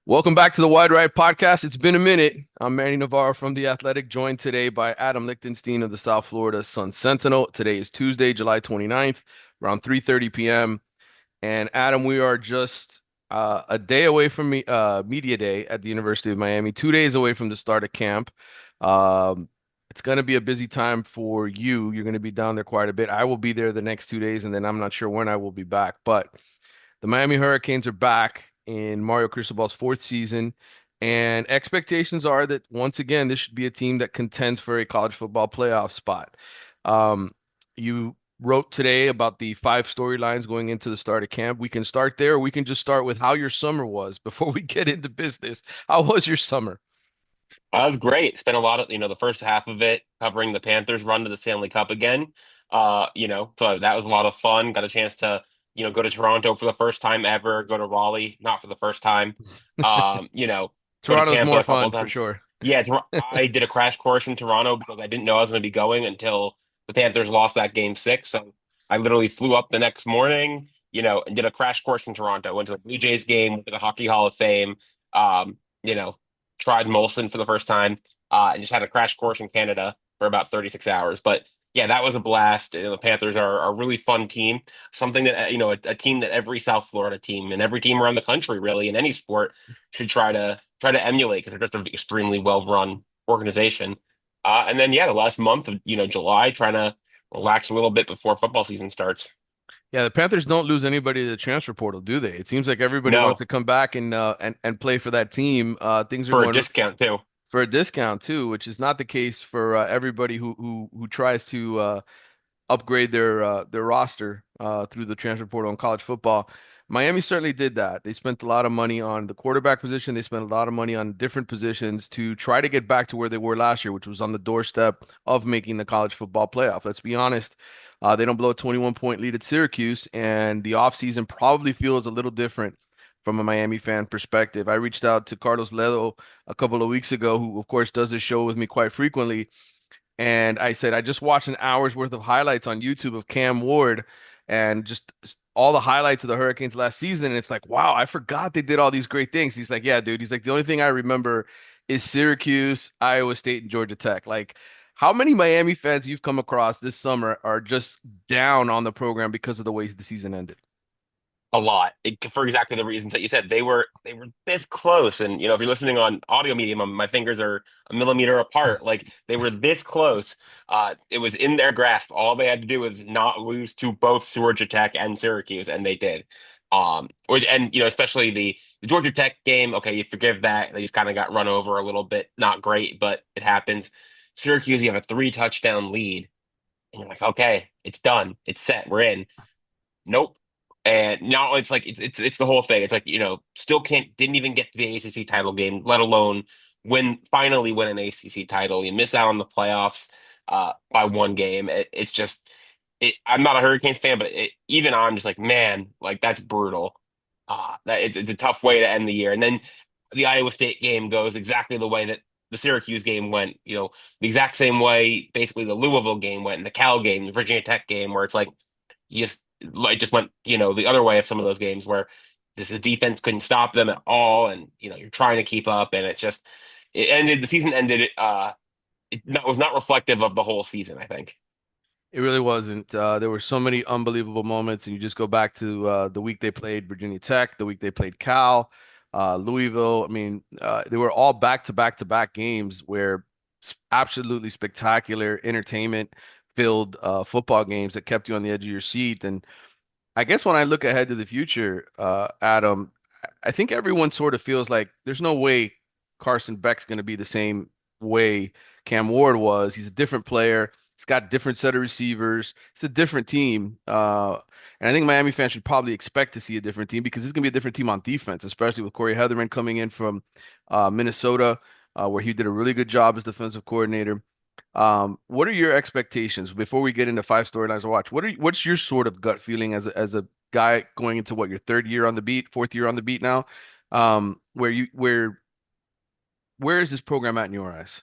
Welcome back to the Wide Right Podcast. It's been a minute. I'm Manny Navarro from The Athletic, joined today by Adam Lichtenstein of the South Florida Sun-Sentinel. Today is Tuesday, July 29th, around 3:30 p.m. And Adam, we are just a day away from Media Day at the University of Miami, 2 days away from the start of camp. It's going to be a busy time for you. You're going to be down there quite a bit. I will be there the next 2 days, and then I'm not sure when I will be back. But the Miami Hurricanes are back in Mario Cristobal's fourth season, and expectations are that once again, this should be a team that contends for a college football playoff spot. You wrote today about the five storylines going into the start of camp. We can start there, or we can just start with how your summer was before we get into business. How was your summer? That was great. Spent a lot of, the first half of it covering the Panthers run to the Stanley Cup again. So that was a lot of fun. Got a chance to, go to Toronto for the first time ever, go to Raleigh, not for the first time. Go to Toronto's Tampa more a couple fun of for times. sure. Yeah, I did a crash course in Toronto because I didn't know I was going to be going until the Panthers lost that game six. So I literally flew up the next morning, and did a crash course in Toronto. Went to a Blue Jays game, went to the Hockey Hall of Fame. Um, you know, tried Molson for the first time, and just had a crash course in Canada for about 36 hours. But yeah, that was a blast. The Panthers are a really fun team, something that a team that every South Florida team and every team around the country, really, in any sport, should try to emulate because they're just an extremely well run organization. And then yeah, the last month of July, trying to relax a little bit before football season starts. Yeah, the Panthers don't lose anybody to the transfer portal, do they? It seems like everybody wants No, to come back and play for that team. Things are for a going discount too. for a discount too, which is not the case for everybody who tries to upgrade their roster through the transfer portal in college football. Miami certainly did that. They spent a lot of money on the quarterback position. They spent a lot of money on different positions to try to get back to where they were last year, which was on the doorstep of making the college football playoff. Let's be honest. They don't blow a 21-point lead at Syracuse, and the offseason probably feels a little different from a Miami fan perspective. I reached out to Carlos Ledo a couple of weeks ago, who, of course, does this show with me quite frequently. And I said, I just watched an hour's worth of highlights on YouTube of Cam Ward and just all the highlights of the Hurricanes last season. And it's like, wow, I forgot they did all these great things. He's like, yeah, dude. He's like, the only thing I remember is Syracuse, Iowa State, and Georgia Tech. Like, how many Miami fans you've come across this summer are just down on the program because of the way the season ended? A lot for exactly the reasons that you said. They were this close, and if you're listening on audio medium, my fingers are a millimeter apart. Like they were this close. It was in their grasp. All they had to do was not lose to both Georgia Tech and Syracuse, and they did. And especially the Georgia Tech game. Okay, you forgive that. They just kind of got run over a little bit. Not great, but it happens. Syracuse, you have a three touchdown lead, and you're like, okay, it's done. It's set. We're in. Nope. And now it's like it's the whole thing. It's like, still didn't even get to the ACC title game, let alone finally win an ACC title. You miss out on the playoffs by one game. It's just I'm not a Hurricanes fan, but even I'm just like, man, like that's brutal. That it's a tough way to end the year. And then the Iowa State game goes exactly the way that the Syracuse game went, the exact same way basically the Louisville game went, and the Cal game, the Virginia Tech game, where it's like you just like just went, the other way of some of those games where the defense couldn't stop them at all, and you're trying to keep up, and the season ended. Was not reflective of the whole season, I think. It really wasn't. There were so many unbelievable moments, and you just go back to the week they played Virginia Tech, the week they played Cal, Louisville. I mean, they were all back-to-back-to-back games where absolutely spectacular, entertainment-filled football games that kept you on the edge of your seat. And I guess when I look ahead to the future, Adam, I think everyone sort of feels like there's no way Carson Beck's going to be the same way Cam Ward was. He's a different player. He's got a different set of receivers. It's a different team. And I think Miami fans should probably expect to see a different team because it's going to be a different team on defense, especially with Corey Heatherman coming in from Minnesota, where he did a really good job as defensive coordinator. What are your expectations before we get into five storylines to watch? What's your sort of gut feeling as a guy going into what your third year on the beat, fourth year on the beat now? Where is this program at in your eyes?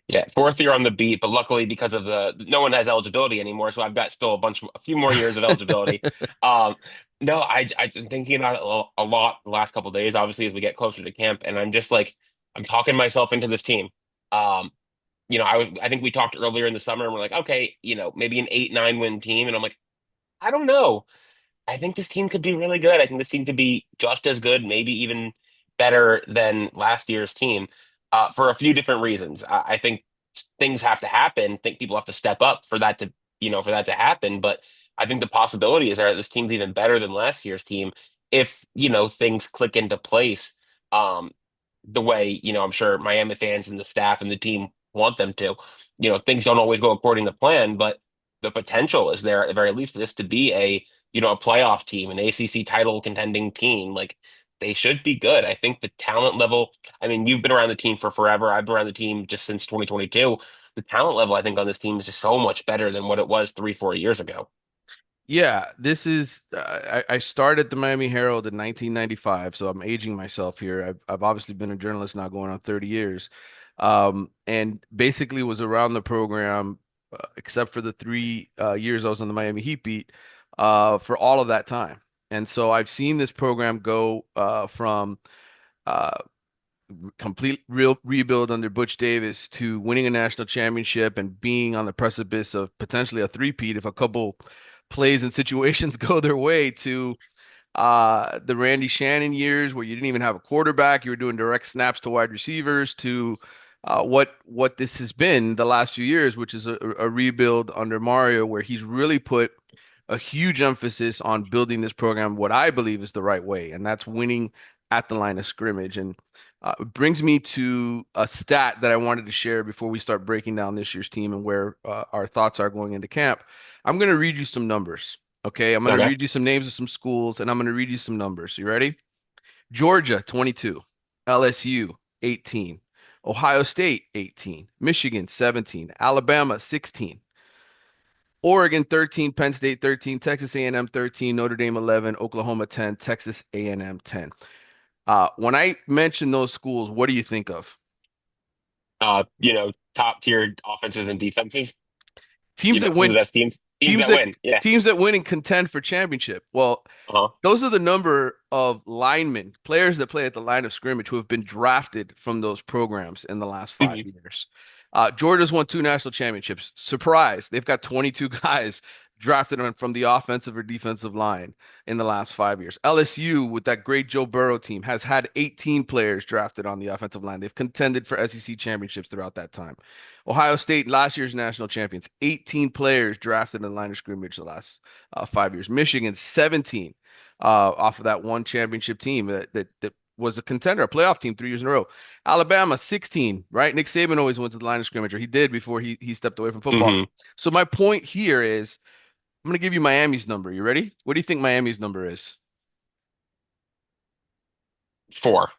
Yeah, fourth year on the beat, but luckily because of the no one has eligibility anymore, so I've got still a few more years of eligibility. Um, no, I've been thinking about it a lot the last couple of days, obviously as we get closer to camp, and I'm just like I'm talking myself into this team. Um, I think we talked earlier in the summer, and we're like, okay, maybe an 8-9 win team, and I'm like, I don't know. I think this team could be really good. I think this team could be just as good, maybe even better than last year's team, for a few different reasons. I think things have to happen. I think people have to step up for that to happen. But I think the possibility is there that this team's even better than last year's team if, things click into place, um, the way, I'm sure Miami fans and the staff and the team want them to. Things don't always go according to plan, but the potential is there at the very least for this to be a playoff team, an ACC title contending team. Like they should be good. I think the talent level, I mean, you've been around the team for forever. I've been around the team just since 2022. The talent level, I think, on this team is just so much better than what it was 3, 4 years ago. Yeah, this is I started the Miami Herald in 1995, so I'm aging myself here. I've obviously been a journalist now going on 30 years. And basically was around the program except for the 3 years I was on the Miami Heat beat for all of that time. And so I've seen this program go from uh, complete real rebuild under Butch Davis to winning a national championship and being on the precipice of potentially a three-peat if a couple plays and situations go their way to the Randy Shannon years where you didn't even have a quarterback, you were doing direct snaps to wide receivers to what this has been the last few years, which is a rebuild under Mario where he's really put a huge emphasis on building this program what I believe is the right way, and that's winning at the line of scrimmage. And it brings me to a stat that I wanted to share before we start breaking down this year's team and where our thoughts are going into camp. I'm going to read you some numbers. Okay, I'm going to Okay. read you some names of some schools and I'm going to read you some numbers. You ready? Georgia, 22. LSU, 18. Ohio State, 18. Michigan, 17. Alabama, 16. Oregon 13, Penn State 13, Texas A&M 13, Notre Dame 11, Oklahoma 10, Texas A&M 10. When I mention those schools, what do you think of? Top tier offenses and defenses. Teams that Some of win, the best teams. Teams teams that that win. Yeah. teams that win and contend for championship. Well, Uh-huh. those are the number of linemen, players that play at the line of scrimmage who have been drafted from those programs in the last five Mhm. years. Georgia's won two national championships. Surprise, they've got 22 guys drafted from the offensive or defensive line in the last 5 years. LSU, with that great Joe Burrow team, has had 18 players drafted on the offensive line. They've contended for SEC championships throughout that time. Ohio State, last year's national champions, 18 players drafted in the line of scrimmage the last 5 years. Michigan, 17 off of that one championship team that was a contender, a playoff team 3 years in a row. Alabama, 16, right? Nick Saban always went to the line of scrimmage, or he did before he stepped away from football. Mhm. So my point here is I'm going to give you Miami's number. You ready? What do you think Miami's number is? 4,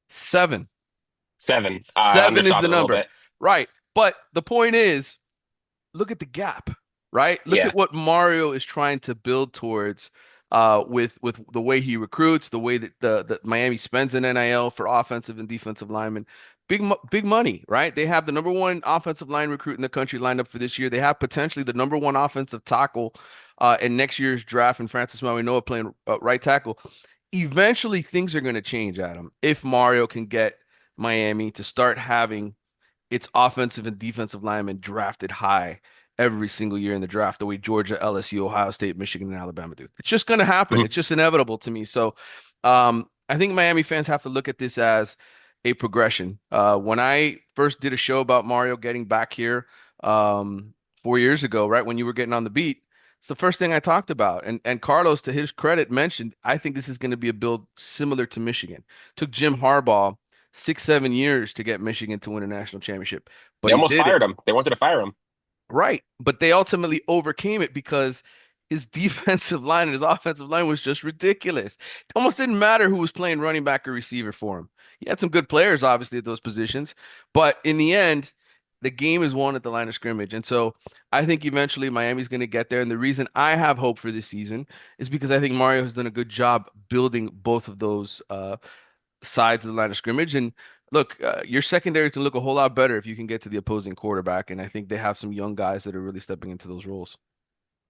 Seven. 7. I Seven is undershot the it a little number. bit. Right. But the point is, look at the gap, right? Look Yeah. at what Mario is trying to build towards with the way he recruits, the way that the Miami spends in NIL for offensive and defensive linemen. Big money, right? They have the number one offensive line recruit in the country lined up for this year. They have potentially the number one offensive tackle in next year's draft and Francis Mauigoa playing right tackle. Eventually things are going to change, Adam, if Mario can get Miami to start having its offensive and defensive linemen drafted high every single year in the draft, the way Georgia, LSU, Ohio State, Michigan, and Alabama do. It's just going to happen. Mhm. It's just inevitable to me. So I think Miami fans have to look at this as a progression. When I first did a show about Mario getting back here 4 years ago, right when you were getting on the beat, it's the first thing I talked about. And Carlos, to his credit, mentioned I think this is going to be a build similar to Michigan. Took Jim Harbaugh 6, 7 years to get Michigan to win a national championship, They but he almost did it. fired him. They wanted to fire him. Right. But they ultimately overcame it because his defensive line and his offensive line was just ridiculous. It almost didn't matter who was playing running back or receiver for him. He had some good players, obviously, at those positions. But in the end, the game is won at the line of scrimmage. And so I think eventually Miami's going to get there. And the reason I have hope for this season is because I think Mario has done a good job building both of those sides of the line of scrimmage. And look, your secondary can look a whole lot better if you can get to the opposing quarterback. And I think they have some young guys that are really stepping into those roles.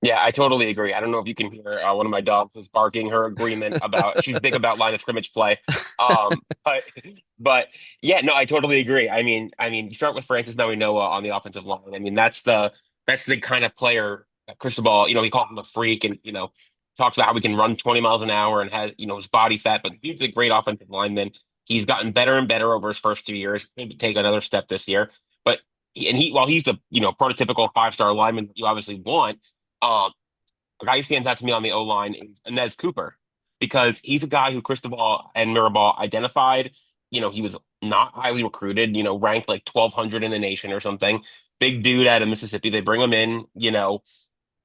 Yeah, I totally agree. I don't know if you can hear one of my dogs is barking her agreement about she's big about line of scrimmage play. But yeah, no, I totally agree. You start with Francis Noah on the offensive line. I mean, that's the kind of player that Cristobal, he calls him a freak and talks about how he can run 20 miles an hour and has, his body fat, but he's a great offensive lineman. He's gotten better and better over his first 2 years. Maybe take another step this year. But while he's the prototypical five-star lineman that you obviously want. Um, a guy who stands out to me on the O line is Inez Cooper because he's a guy who Cristobal and Mirabal identified. He was not highly recruited, ranked like 1,200 in the nation or something. Big dude out of Mississippi. They bring him in,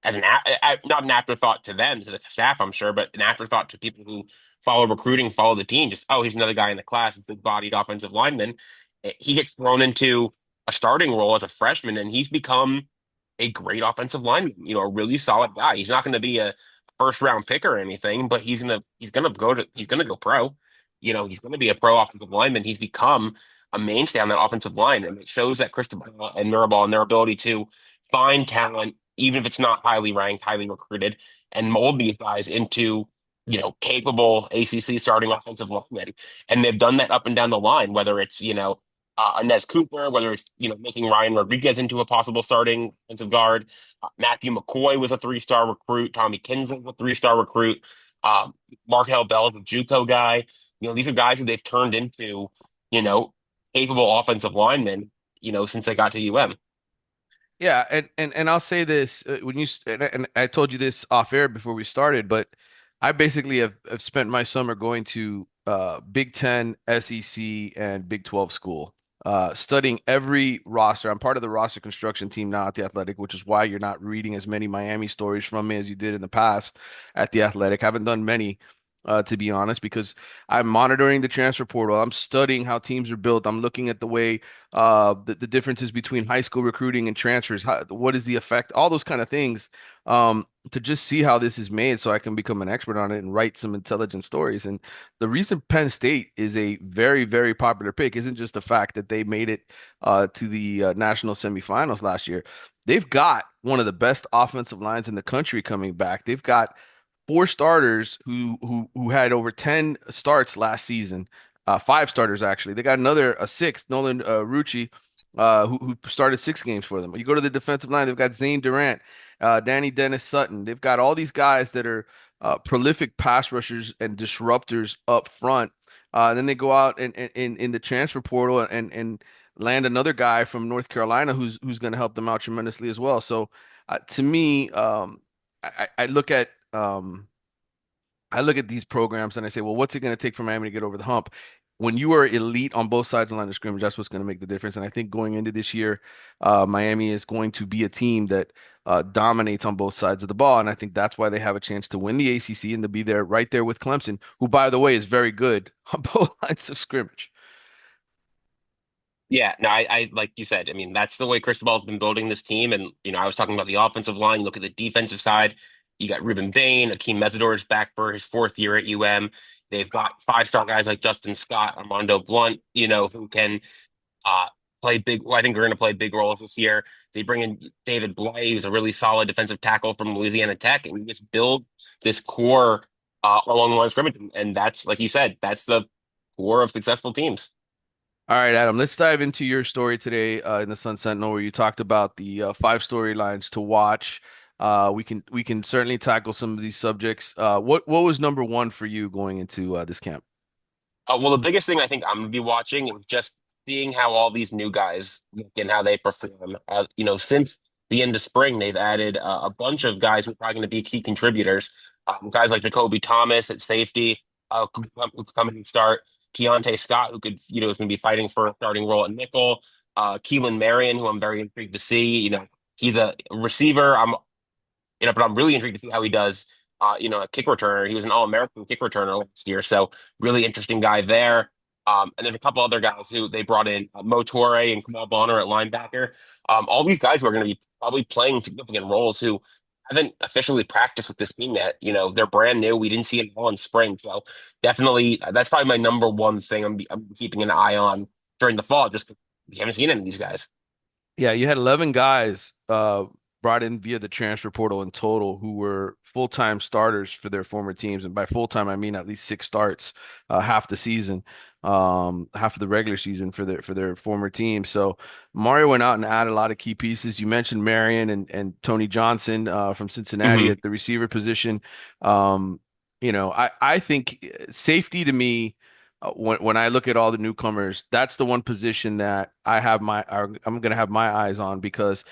as not an afterthought to them, to the staff, I'm sure, but an afterthought to people who follow recruiting, follow the team. Just, oh, he's another guy in the class, big bodied offensive lineman. He gets thrown into a starting role as a freshman, and he's become a great offensive lineman, a really solid guy. He's not going to be a first round pick or anything, but he's gonna go pro. He's going to be a pro offensive lineman. He's become a mainstay on that offensive line, and it shows that Cristobal and Mirabal and their ability to find talent, even if it's not highly ranked, highly recruited, and mold these guys into capable ACC starting offensive linemen. And they've done that up and down the line, whether it's Inez Cooper, whether it's making Ryan Rodriguez into a possible starting defensive guard. Matthew McCoy was a three-star recruit. Tommy Kinsey was a three-star recruit. Um, Markel Bell is a JUCO guy. These are guys who they've turned into you know capable offensive linemen. Since they got to UM. Yeah, and I'll say this when and I told you this off air before we started, but I basically have spent my summer going to Big Ten, SEC, and Big 12 school, studying every roster. I'm part of the roster construction team now at the Athletic, which is why you're not reading as many Miami stories from me as you did in the past at the Athletic. I haven't done many. To be honest, because I'm monitoring the transfer portal, I'm studying how teams are built. I'm looking at the way the differences between high school recruiting and transfers, what is the effect, all those kind of things, to just see how this is made so I can become an expert on it and write some intelligent stories. And the reason Penn State is a very, very popular pick isn't just the fact that they made it to the national semifinals last year. They've got one of the best offensive lines in the country coming back. They've got four starters who had over 10 starts last season. Five starters actually. They got another a sixth, Nolan Rucci, who started 6 games for them. You go to the defensive line, they've got Zane Durant, Danny Dennis Sutton. They've got all these guys that are prolific pass rushers and disruptors up front. Then they go out and in the transfer portal and land another guy from North Carolina who's going to help them out tremendously as well. So to me, I look at I look at these programs and I say, well, what's it going to take for Miami to get over the hump? When you are elite on both sides of the line of scrimmage, that's what's going to make the difference. And I think going into this year, Miami is going to be a team that dominates on both sides of the ball. And I think that's why they have a chance to win the ACC and to be there right there with Clemson, who, by the way, is very good on both lines of scrimmage. Yeah, no, I like you said. I mean, that's the way Cristobal's been building this team. And I was talking about the offensive line. Look at the defensive side. You got Ruben Bain, Akeem Mesidor is back for his fourth year at UM. They've got five-star guys like Justin Scott, Armando Blunt, who can uh play big. Well, I think they're going to play big roles this year. They bring in David Blay, who's a really solid defensive tackle from Louisiana Tech, and we just build this core along the line of scrimmage. And that's like you said, that's the core of successful teams. All right, Adam, let's dive into your story today in the Sun-Sentinel, where you talked about the five storylines to watch. We can certainly tackle some of these subjects. What was number one for you going into this camp? Well, the biggest thing I think I'm gonna be watching is just seeing how all these new guys look and how they perform. Since the end of spring, they've added a bunch of guys who are probably going to be key contributors. Guys like Jacoby Thomas at safety, who could come in and start. Keontae Scott, who could, is going to be fighting for a starting role at nickel. Keelan Marion, who I'm very intrigued to see. He's a receiver. But I'm really intrigued to see how he does. A kick returner. He was an All-American kick returner last year, so really interesting guy there. And then a couple other guys who they brought in, Mo Torre and Kamal Bonner at linebacker. All these guys who are going to be probably playing significant roles who haven't officially practiced with this team yet. They're brand new. We didn't see it all in spring, so definitely that's probably my number one thing I'm keeping an eye on during the fall. Just we haven't seen any of these guys. Yeah, you had 11 guys brought in via the transfer portal in total who were full-time starters for their former teams. And by full-time, I mean at least six starts, half the season, half of the regular season for their former team. So Mario went out and added a lot of key pieces. You mentioned Marion and Tony Johnson from Cincinnati Hmm. at the receiver position. Um, I think safety to me when I look at all the newcomers, that's the one position that I'm going to have my eyes on because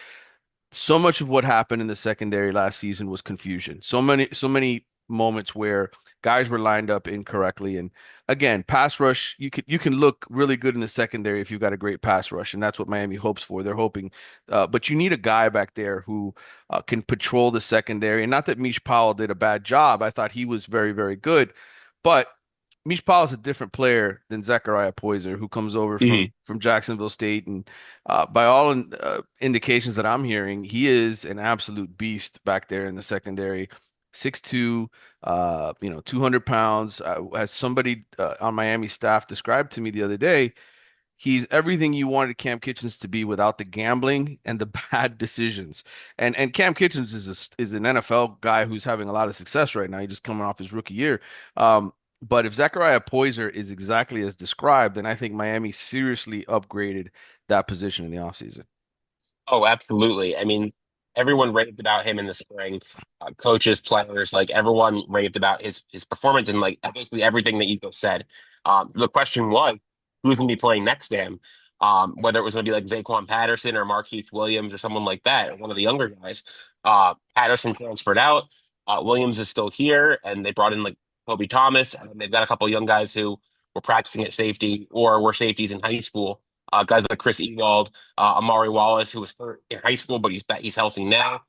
so much of what happened in the secondary last season was confusion. So many moments where guys were lined up incorrectly. And again, pass rush, you can look really good in the secondary if you've got a great pass rush, and that's what Miami hopes for. They're hoping, but you need a guy back there who can patrol the secondary. And not that Mish Powell did a bad job. I thought he was very, very good, but Mish Powell is a different player than Zachariah Poyser, who comes over Hmm. from Jacksonville State, and by all indications that I'm hearing, he is an absolute beast back there in the secondary. 6'2", 200 pounds. As somebody on Miami staff described to me the other day, he's everything you wanted Cam Kitchens to be without the gambling and the bad decisions. And Cam Kitchens is an NFL guy who's having a lot of success right now. He's just coming off his rookie year. But if Zachariah Poyser is exactly as described, then I think Miami seriously upgraded that position in the offseason. Oh, absolutely. I mean, everyone raved about him in the spring. Coaches, players, like everyone raved about his performance and like basically everything that you just said. The question was, who's going to be playing next to him? Whether it was going to be like Zaquan Patterson or Markeith Williams or someone like that, or one of the younger guys. Patterson transferred out. Williams is still here, and they brought in like Kobe Thomas, and they've got a couple of young guys who were practicing at safety or were safeties in high school. Guys like Chris Ewald, Amari Wallace, who was hurt in high school, but he's healthy now.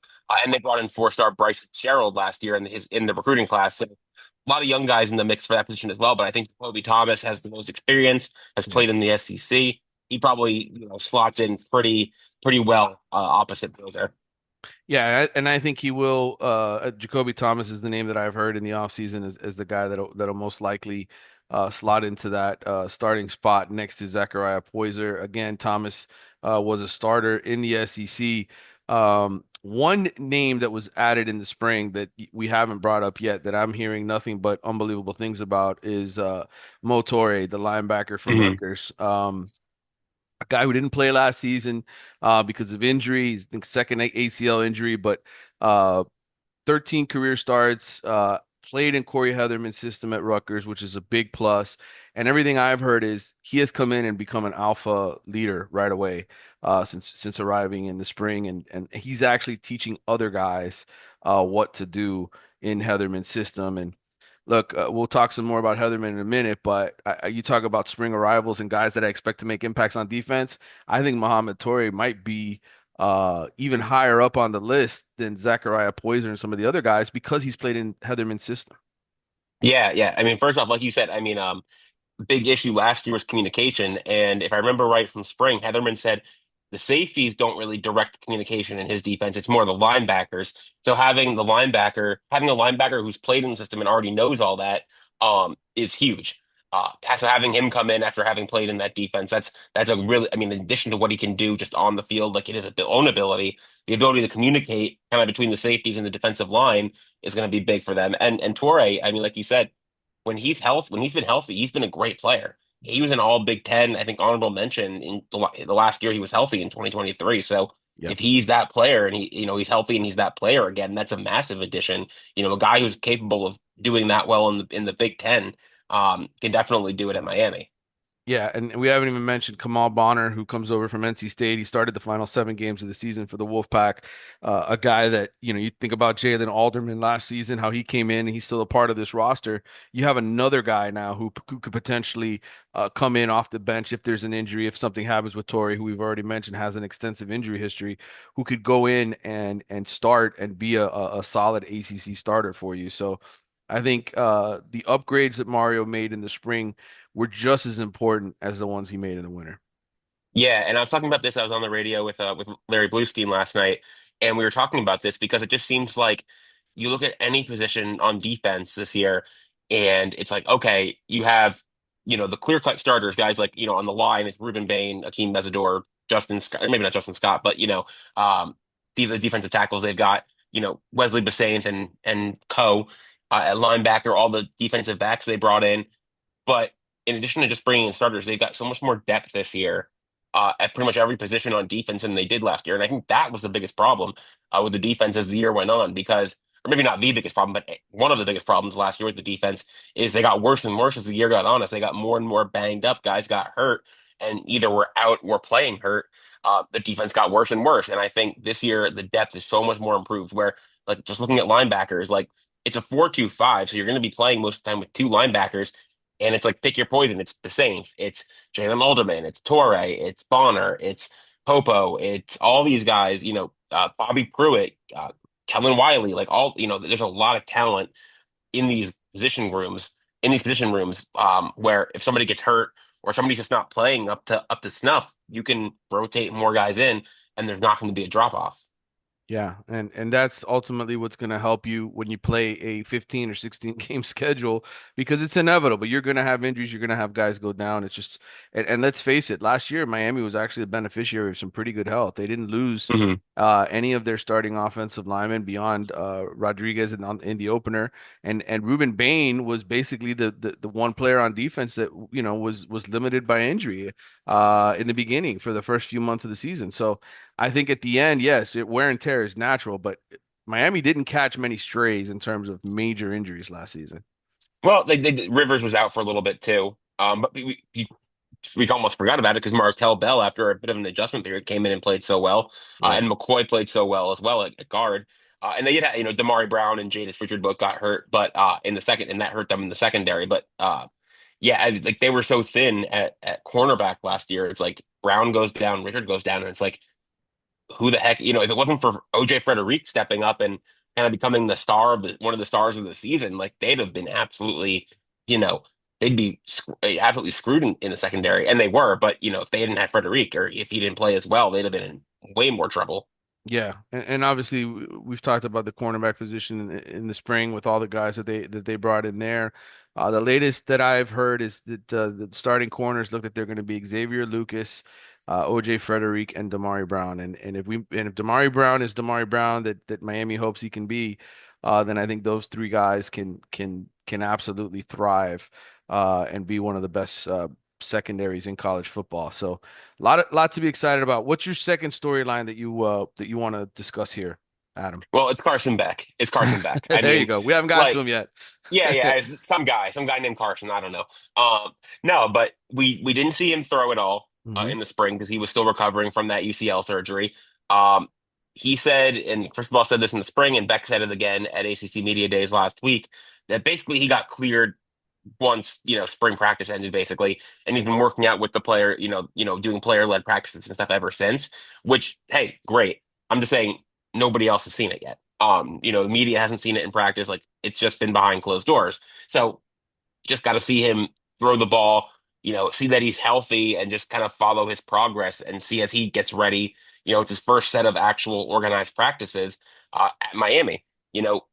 And they brought in four-star Bryce Sherrill last year in the recruiting class. So a lot of young guys in the mix for that position as well. But I think Kobe Thomas has the most experience, has Yeah. played in the SEC. He probably slots in pretty well opposite Bowser. Yeah, and I think he will. Jacoby Thomas is the name that I've heard in the offseason as the guy that'll most likely slot into that starting spot next to Zachariah Poyser. Again, Thomas was a starter in the SEC. One name that was added in the spring that we haven't brought up yet that I'm hearing nothing but unbelievable things about is Mo Torre, the linebacker from Hmm. Rutgers. A guy who didn't play last season because of injury. He's, I think, second ACL injury, but uh, 13 career starts, played in Corey Heatherman's system at Rutgers, which is a big plus. And everything I've heard is he has come in and become an alpha leader right away since arriving in the spring, and he's actually teaching other guys what to do in Heatherman's system. And look, we'll talk some more about Heatherman in a minute, but you talk about spring arrivals and guys that I expect to make impacts on defense. I think Mohamed Torre might be even higher up on the list than Zachariah Poyser and some of the other guys because he's played in Heatherman's system. Yeah, yeah. I mean, first off, like you said, I mean, big issue last year was communication. And if I remember right from spring, Heatherman said the safeties don't really direct communication in his defense. It's more the linebackers. So having a linebacker who's played in the system and already knows all that, is huge. So having him come in after having played in that defense, that's a really, I mean, in addition to what he can do just on the field, like it is own ability, the ability to communicate kind of between the safeties and the defensive line is going to be big for them. And Torrey, I mean, like you said, when he's been healthy, he's been a great player. He was an all Big Ten, I think, honorable mention in the last year he was healthy in 2023. So Yep. if he's that player and he's healthy and he's that player again, that's a massive addition. A guy who's capable of doing that well in the Big Ten, can definitely do it at Miami. Yeah, and we haven't even mentioned Kamal Bonner, who comes over from NC State. He started the final 7 games of the season for the Wolfpack. A guy that, you think about Jalen Alderman last season, how he came in and he's still a part of this roster. You have another guy now who could potentially come in off the bench if there's an injury, if something happens with Torrey, who we've already mentioned has an extensive injury history, who could go in and start and be a solid ACC starter for you. So I think the upgrades that Mario made in the spring were just as important as the ones he made in the winter. Yeah, and I was talking about this. I was on the radio with Larry Bluestein last night. And we were talking about this because it just seems like you look at any position on defense this year, and it's like, okay, you have, the clear-cut starters, guys like, on the line, it's Ruben Bain, Akeem Mesidor, Justin Scott, maybe not Justin Scott, but, um, the defensive tackles they've got, Wesley Bissainthe and Co. At linebacker, all the defensive backs they brought in. But in addition to just bringing in starters, they've got so much more depth this year at pretty much every position on defense than they did last year. And I think that was the biggest problem with the defense as the year went on, because, or maybe not the biggest problem, but one of the biggest problems last year with the defense is they got worse and worse as the year got on. As they got more and more banged up, guys got hurt and either were out or playing hurt. The defense got worse and worse. And I think this year the depth is so much more improved. Where, like, just looking at linebackers, like, it's a 4-2-5, so you're going to be playing most of the time with two linebackers, and it's like pick your poison. It's the same. It's Jalen Alderman. It's Torre. It's Bonner. It's Popo. It's all these guys. Bobby Pruitt, Kellen Wiley. Like, all, there's a lot of talent in these position rooms. In these position rooms, where if somebody gets hurt or somebody's just not playing up to snuff, you can rotate more guys in, and there's not going to be a drop off. Yeah, and that's ultimately what's going to help you when you play a 15 or 16 game schedule, because it's inevitable. You're going to have injuries, you're going to have guys go down. It's just, and let's face it, last year Miami was actually a beneficiary of some pretty good health. They didn't lose Hmm. any of their starting offensive linemen beyond Rodriguez in the opener, and Ruben Bain was basically the one player on defense that was limited by injury in the beginning for the first few months of the season. So I think at the end, yes, wear and tear is natural, but Miami didn't catch many strays in terms of major injuries last season. Well, Rivers was out for a little bit too. But we almost forgot about it because Markel Bell, after a bit of an adjustment period, came in and played so well, Yeah. and McCoy played so well as well at guard. And they did have, Damari Brown and Jadis Richard both got hurt, but in the second, and that hurt them in the secondary. But yeah, like, they were so thin at cornerback last year. It's like Brown goes down, Richard goes down, and it's like, who the heck, if it wasn't for OJ Frederic stepping up and kind of becoming the star of one of the stars of the season, like, they'd have been absolutely, you know, they'd be absolutely screwed in the secondary, and they were. But if they didn't have Frederic, or if he didn't play as well, they'd have been in way more trouble. Yeah, and obviously we've talked about the cornerback position in the spring with all the guys that they brought in there. The latest that I've heard is that the starting corners look like they're going to be Xavier Lucas, OJ Frederic, and Damari Brown. And if Damari Brown is Damari Brown that Miami hopes he can be, then I think those three guys can absolutely thrive and be one of the best secondaries in college football. So lot to be excited about. What's your second storyline that you want to discuss here, Adam? Well, it's Carson Beck. It's Carson Beck. I There you mean, go. We haven't gotten to like, him yet. yeah, yeah, it's some guy named Carson. I don't know. No, but we didn't see him throw at all Hmm. in the spring because he was still recovering from that UCL surgery. Um, he said, and Cristobal said this in the spring, and Beck said it again at ACC Media Days last week, that basically he got cleared once spring practice ended, basically, and he's been working out with the player, doing player-led practices and stuff ever since. Which, hey, great. I'm just saying, nobody else has seen it yet. The media hasn't seen it in practice. Like, it's just been behind closed doors. So just got to see him throw the ball, see that he's healthy, and just kind of follow his progress and see as he gets ready. It's his first set of actual organized practices at Miami.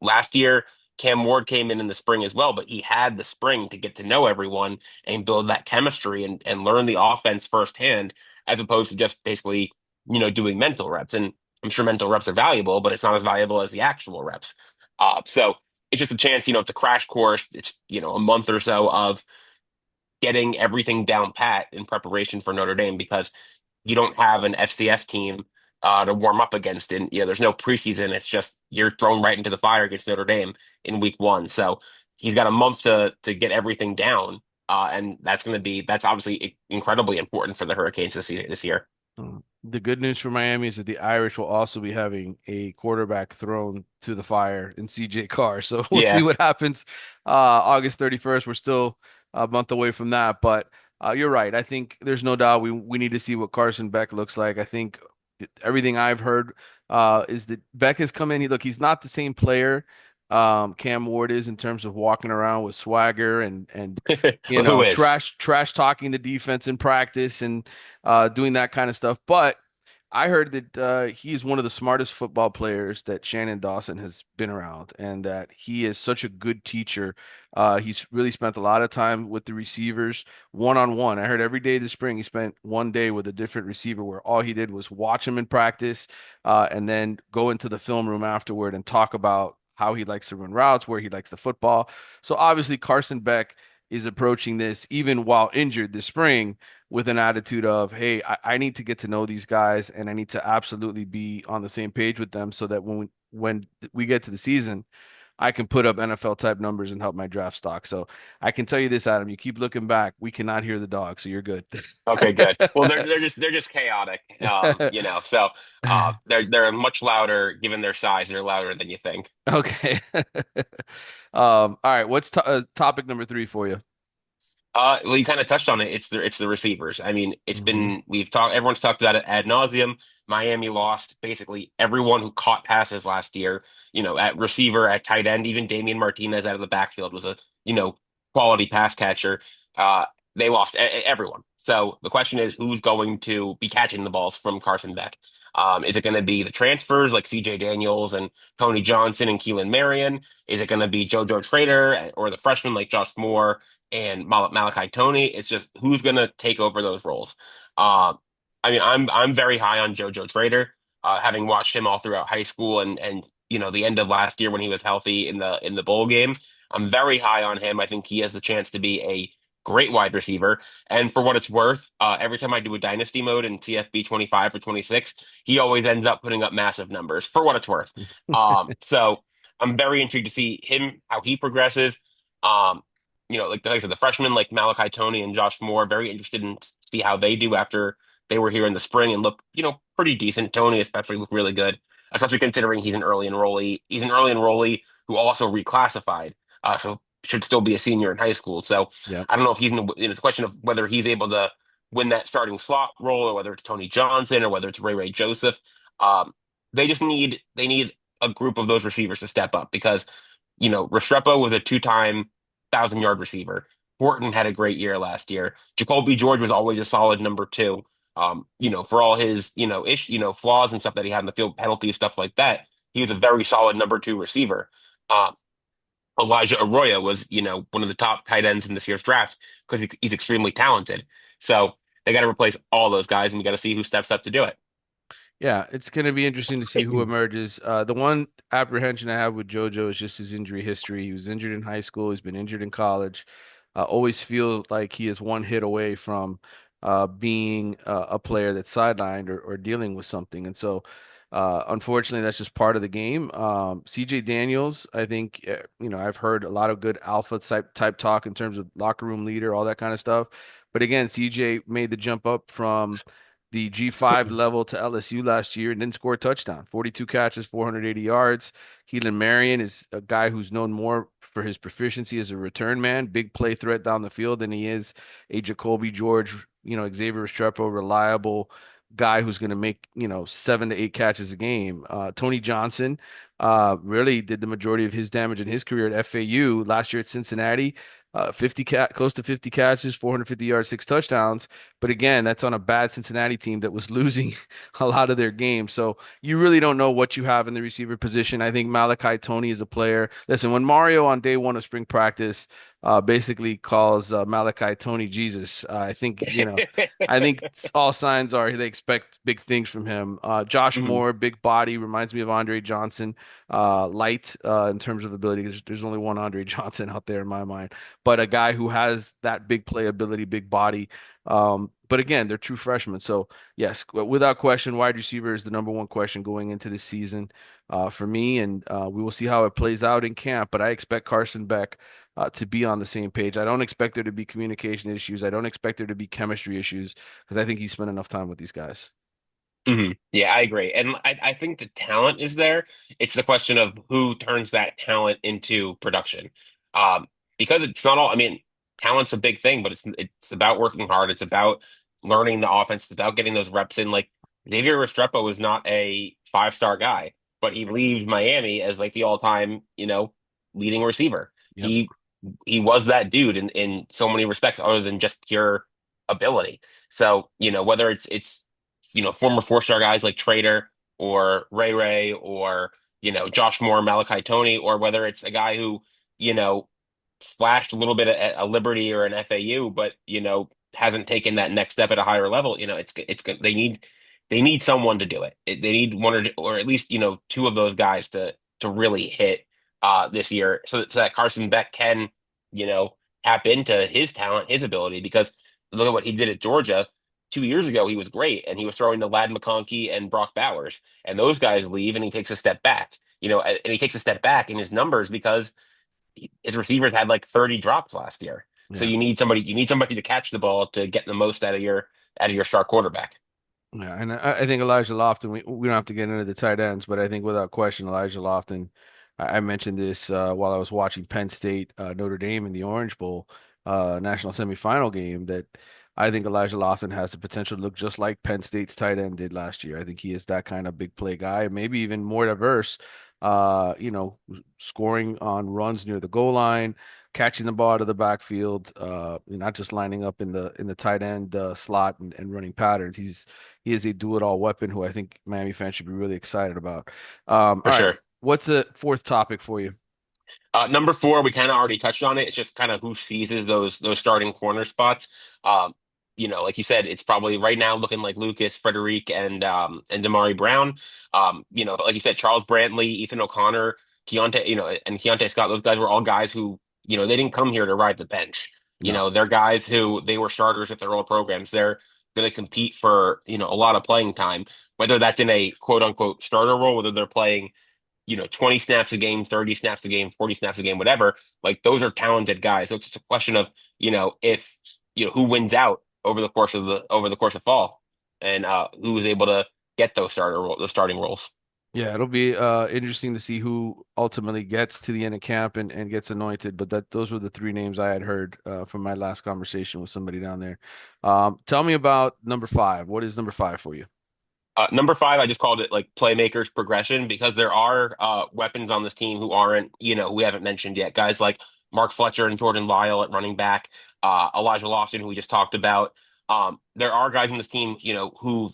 Last year, Cam Ward came in the spring as well, but he had the spring to get to know everyone and build that chemistry and learn the offense firsthand, as opposed to just basically, doing mental reps. And I'm sure mental reps are valuable, but it's not as valuable as the actual reps. So it's just a chance, it's a crash course. It's, a month or so of getting everything down pat in preparation for Notre Dame, because you don't have an FCS team to warm up against. And, there's no preseason. It's just you're thrown right into the fire against Notre Dame in week one. So he's got a month to get everything down. And that's obviously incredibly important for the Hurricanes this year. The good news for Miami is that the Irish will also be having a quarterback thrown to the fire in CJ Carr. So we'll see Yeah. what happens August 31st. We're still a month away from that, but you're right. I think there's no doubt we need to see what Carson Beck looks like. I think everything I've heard is that Beck has come in. He's not the same player Cam Ward is in terms of walking around with swagger and Well, who is? trash talking the defense in practice and doing that kind of stuff. But I heard that he is one of the smartest football players that Shannon Dawson has been around, and that he is such a good teacher. He's really spent a lot of time with the receivers one on one. I heard every day this spring he spent one day with a different receiver where all he did was watch him in practice, and then go into the film room afterward and talk about how he likes to run routes, where he likes the football. So obviously Carson Beck is approaching this even while injured this spring with an attitude of, hey, I need to get to know these guys and I need to absolutely be on the same page with them so that when we get to the season, I can put up NFL type numbers and help my draft stock. So I can tell you this, Adam, you keep looking back, we cannot hear the dog, so you're good. Okay, good. Well, they're just chaotic, So they're much louder given their size. They're louder than you think. Okay. All right, what's topic number three for you? Well, you kind of touched on it. It's the receivers. I mean, it's Hmm. been we've talked. Everyone's talked about it ad nauseum. Miami lost basically everyone who caught passes last year. At receiver, at tight end, even Damian Martinez out of the backfield was a quality pass catcher. Uh, they lost everyone. So the question is, who's going to be catching the balls from Carson Beck? Is it going to be the transfers like C.J. Daniels and Tony Johnson and Keelan Marion? Is it going to be JoJo Trader or the freshmen like Josh Moore and Malachi Tony? It's just who's going to take over those roles. Uh, I mean, I'm very high on JoJo Trader, having watched him all throughout high school and the end of last year when he was healthy in the bowl game. I'm very high on him. I think he has the chance to be a great wide receiver. And for what it's worth, every time I do a dynasty mode in CFB 25 or 26, he always ends up putting up massive numbers for what it's worth. So I'm very intrigued to see him, how he progresses. Um, like I said, the freshmen like Malachi Tony and Josh Moore, very interested in see how they do after they were here in the spring and look, pretty decent. Tony especially looked really good, especially considering he's an early enrollee. He's an early enrollee who also reclassified, so should still be a senior in high school. So Yep. I don't know if it's a question of whether he's able to win that starting slot role or whether it's Tony Johnson or whether it's Ray Joseph. Um, they need a group of those receivers to step up because Restrepo was a two-time 1,000-yard receiver. Horton had a great year last year. Jacoby George was always a solid number two. For all his, flaws and stuff that he had in the field, penalties, stuff like that, he was a very solid number two receiver. Uh, Elijah Arroyo was, one of the top tight ends in this year's draft because he's extremely talented. So they got to replace all those guys, and we got to see who steps up to do it. Yeah, it's going to be interesting to see who emerges. The one apprehension I have with JoJo is just his injury history. He was injured in high school. He's been injured in college. Always feel like he is one hit away from being a player that's sidelined or dealing with something. And so, unfortunately, that's just part of the game. CJ Daniels, I think, I've heard a lot of good alpha type talk in terms of locker room leader, all that kind of stuff. But again, CJ made the jump up from the G5 level to LSU last year and didn't score a touchdown. 42 catches, 480 yards. Keelan Marion is a guy who's known more for his proficiency as a return man, big play threat down the field than he is a Jacoby George, Xavier Restrepo, reliable guy who's going to make, 7 to 8 catches a game. Tony Johnson really did the majority of his damage in his career at FAU last year at Cincinnati. close to 50 catches, 450 yards, 6 touchdowns. But again, that's on a bad Cincinnati team that was losing a lot of their games. So you really don't know what you have in the receiver position. I think Malachi Tony is a player. Listen, when Mario on day one of spring practice basically calls Malachi Tony Jesus, I think all signs are they expect big things from him. Josh Mhm. Moore, big body, reminds me of Andre Johnson, light in terms of ability. There's only one Andre Johnson out there in my mind, but a guy who has that big playability, big body. But again, they're true freshmen. So yes, without question, wide receiver is the number one question going into this season for me, and we will see how it plays out in camp. But I expect Carson Beck to be on the same page. I don't expect there to be communication issues. I don't expect there to be chemistry issues because I think he spent enough time with these guys. Yeah, I agree. And I think the talent is there. It's the question of who turns that talent into production. Um, because it's not all, I mean, talent's a big thing, but it's about working hard. It's about learning the offense. It's about getting those reps in. Like Xavier Restrepo is not a five-star guy, but he leaves Miami as like the all-time, leading receiver. Yep. He was that dude in so many respects other than just pure ability. So, whether it's former four-star guys like Trader or Ray Ray or, Josh Moore, Malachi Tony, or whether it's a guy who, you know, flashed a little bit at a Liberty or an FAU, but, hasn't taken that next step at a higher level. They need someone to do it. They need one or at least, two of those guys to really hit this year so that Carson Beck can, you know, tap into his talent, his ability, because look at what he did at Georgia 2 years ago. He was great, and he was throwing to Lad McConkey and Brock Bowers, and those guys leave, and he takes a step back. And he takes a step back in his numbers because his receivers had like 30 drops last year. So Yeah. you need somebody to catch the ball to get the most out of your star quarterback. Yeah, and I think Elijah Lofton, we don't have to get into the tight ends, but I think without question, Elijah Lofton, I mentioned this while I was watching Penn State Notre Dame in the Orange Bowl national semifinal game, that I think Elijah Lofton has the potential to look just like Penn State's tight end did last year. I think he is that kind of big play guy, maybe even more diverse, scoring on runs near the goal line, catching the ball out of the backfield, not just lining up in the tight end slot and running patterns. He is a do-it-all weapon who I think Miami fans should be really excited about. For All right, sure. what's the fourth topic for you? Number four, we kind of already touched on it. It's just kind of who seizes those starting corner spots. Like you said, it's probably right now looking like Lucas, Frederic, and Damari Brown. But like you said, Charles Brantley, Ethan O'Connor, Keontae, and Keontae Scott. Those guys were all guys who, they didn't come here to ride the bench. No. They're guys who they were starters at their old programs. They're going to compete for a lot of playing time, whether that's in a quote unquote starter role, whether they're playing 20 snaps a game, 30 snaps a game, 40 snaps a game, whatever. Like those are talented guys. So it's just a question of, if, who wins out over the course of fall and who is able to get those starting roles. Yeah, it'll be interesting to see who ultimately gets to the end of camp and gets anointed. But those were the three names I had heard from my last conversation with somebody down there. Tell me about number five. What is number five for you? Number five, I just called it like playmakers progression because there are weapons on this team who aren't, we haven't mentioned yet. Guys like Mark Fletcher and Jordan Lyle at running back, Elijah Lofton, who we just talked about. There are guys on this team, who've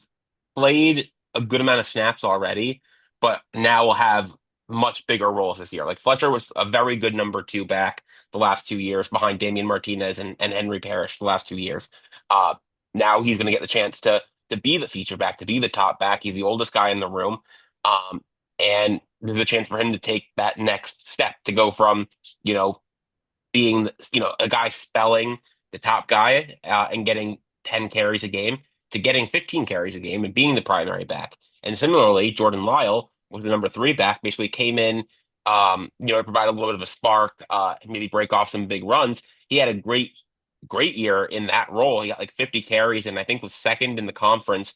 played a good amount of snaps already, but now will have much bigger roles this year. Like Fletcher was a very good number two back the last 2 years behind Damian Martinez and Henry Parrish the last 2 years. Uh, Now he's going to get the chance to be the feature back, to be the top back. He's the oldest guy in the room. Um, and there's a chance for him to take that next step to go from, you know, being, a guy spelling the top guy and getting 10 carries a game to getting 15 carries a game and being the primary back. And similarly, Jordan Lyle was the number three back, basically came in, to provide a little bit of a spark, maybe break off some big runs. He had a great year in that role. He got like 50 carries and I think was second in the conference.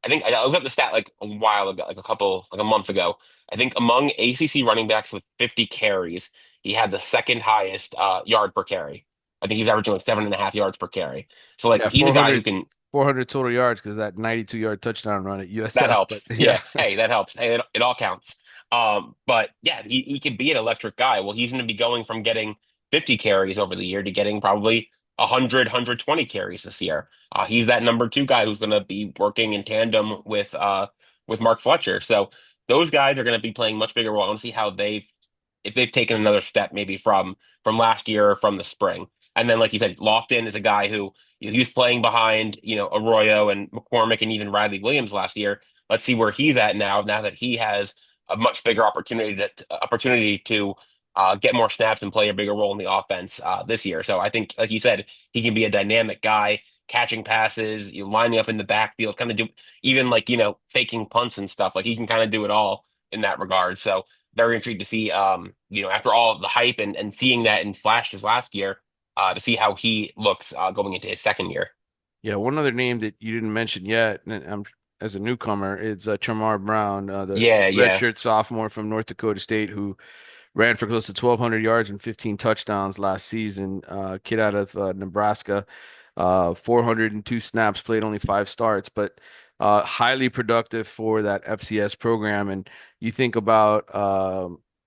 I think I looked up the stat like a while ago, like a month ago. I think among ACC running backs with 50 carries, he had the second highest yard per carry. I think he's averaging like 7.5 yards per carry. So like Yeah, he's a guy who can 400 total yards because that 92-yard touchdown run at that USF. But helps. yeah, Yeah. Hey, that helps. Hey, it all counts. But yeah, he can be an electric guy. Well, he's going to be going from getting 50 carries over the year to getting probably 100, 120 carries this year. He's that number two guy who's going to be working in tandem with Mark Fletcher. So those guys are going to be playing much bigger role. I want to see how if they've taken another step maybe from last year or from the spring. And then, like you said, Lofton is a guy who he was playing behind, Arroyo and McCormick and even Riley Williams last year. Let's see where he's at now that he has a much bigger opportunity to get more snaps and play a bigger role in the offense this year. So I think, like you said, he can be a dynamic guy, catching passes, lining up in the backfield, kind of do even like faking punts and stuff. Like he can kind of do it all in that regard. So very intrigued to see, after all of the hype and seeing that in flashes last year, to see how he looks going into his second year. yeah. One other name that you didn't mention yet, and as a newcomer, it's Tramar Brown, the Yeah, yeah. redshirt sophomore from North Dakota State who ran for close to 1,200 yards and 15 touchdowns last season. Kid out of Nebraska, 402 snaps, played only five starts, but highly productive for that FCS program. And you think about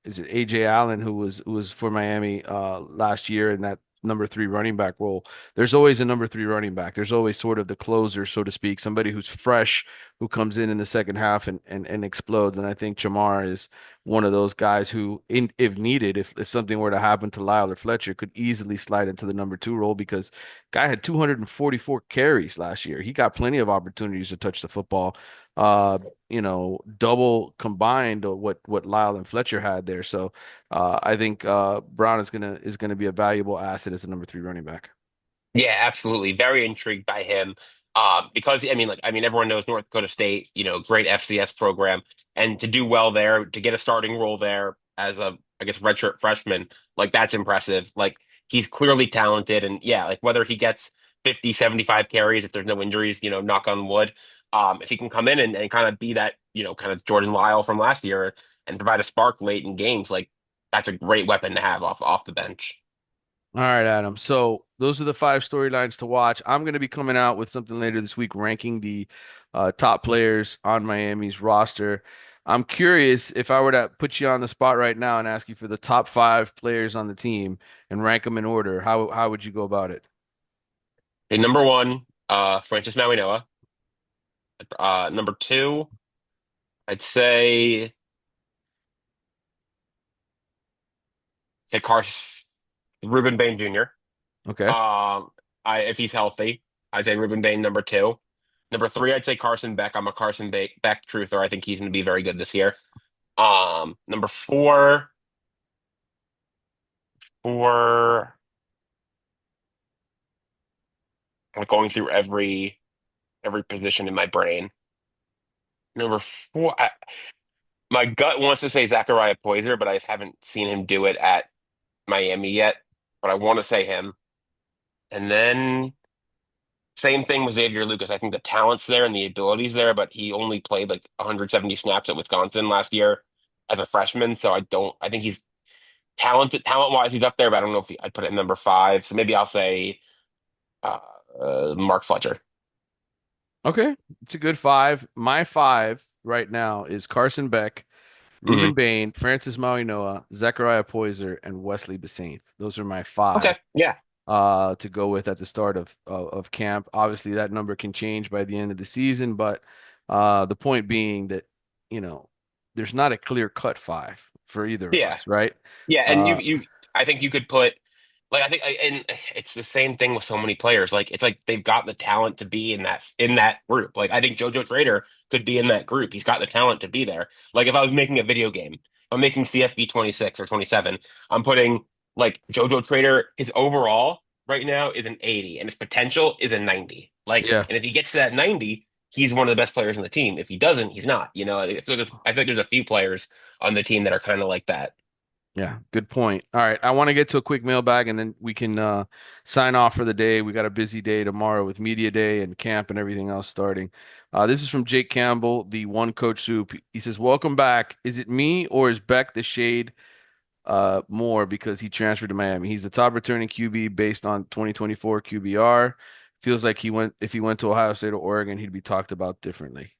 is it AJ Allen who was for Miami last year in that number three running back role. There's always a number three running back. There's always sort of the closer, so to speak, somebody who's fresh, who comes in the second half and explodes. And I think Chamar is one of those guys who, if needed, if something were to happen to Lyle or Fletcher, could easily slide into the number two role because guy had 244 carries last year. He got plenty of opportunities to touch the football. Uh, double combined of what Lyle and Fletcher had there. So I think Brown is gonna be a valuable asset as a number three running back. Yeah, absolutely. Very intrigued by him. Because everyone knows North Dakota State, great FCS program, and to do well there, to get a starting role there as a, I guess, redshirt freshman, like that's impressive. Like he's clearly talented, and yeah, like whether he gets 50, 75 carries, if there's no injuries, knock on wood, if he can come in and kind of be that, kind of Jordan Lyle from last year and provide a spark late in games, like that's a great weapon to have off the bench. All right, Adam. So those are the five storylines to watch. I'm going to be coming out with something later this week, ranking the top players on Miami's roster. I'm curious if I were to put you on the spot right now and ask you for the top five players on the team and rank them in order. How would you go about it? Okay, number one, Francis Mauigoa. Number two, I'd say Ruben Bain Jr. Okay. If he's healthy, I'd say Ruben Bain number two. Number three, I'd say Carson Beck. I'm a Beck truther. I think he's going to be very good this year. Number four, I'm going through every position in my brain. Number four, my gut wants to say Zachariah Poyser, but I just haven't seen him do it at Miami yet. But I want to say him. And then same thing with Xavier Lucas. I think the talent's there and the ability's there, but he only played like 170 snaps at Wisconsin last year as a freshman. So I think he's talent wise, he's up there, but I don't know if I'd put it in number five. So maybe I'll say uh, Mark Fletcher. Okay. It's a good five. My five right now is Carson Beck, Hmm. Ruben Bain, Francis Mauigoa, Zachariah Poyser, and Wesley Bissainthe. Those are my Okay. five Yeah. to go with at the start of camp. Obviously, that number can change by the end of the season, but the point being that, you know, there's not a clear cut five for either of Yeah. us, right? Yeah, and Uh, I think you could put, like, and it's the same thing with so many players. Like, it's like they've got the talent to be in that group. Like, I think JoJo Trader could be in that group. He's got the talent to be there. Like, if I was making a video game, if I'm making CFB 26 or 27, I'm putting like JoJo Trader. His overall right now is an 80, and his potential is a 90. Like, yeah. and if he gets to that 90. He's one of the best players in the team. If he doesn't, he's not. I feel like there's a few players on the team that are kind of like that. Yeah, good point. All right, I want to get to a quick mailbag and then we can sign off for the day. We got a busy day tomorrow with media day and camp and everything else starting. This is from Jake Campbell, the one coach soup. He says, "Welcome back. Is it me or is Beck the shade more because he transferred to Miami? He's the top returning QB based on 2024 QBR. Feels like if he went to Ohio State or Oregon, he'd be talked about differently.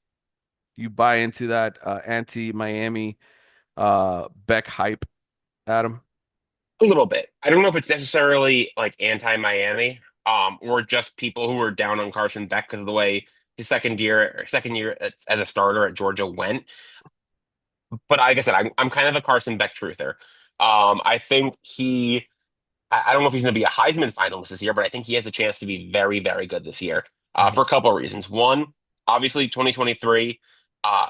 You buy into that anti-Miami Beck hype, Adam?" A little bit. I don't know if it's necessarily like anti-Miami, or just people who were down on Carson Beck because of the way his second year as a starter at Georgia went. But like I said, I'm kind of a Carson Beck truther. I think I don't know if he's going to be a Heisman finalist this year, but I think he has a chance to be very, very good this year for a couple of reasons. One, obviously, 2023,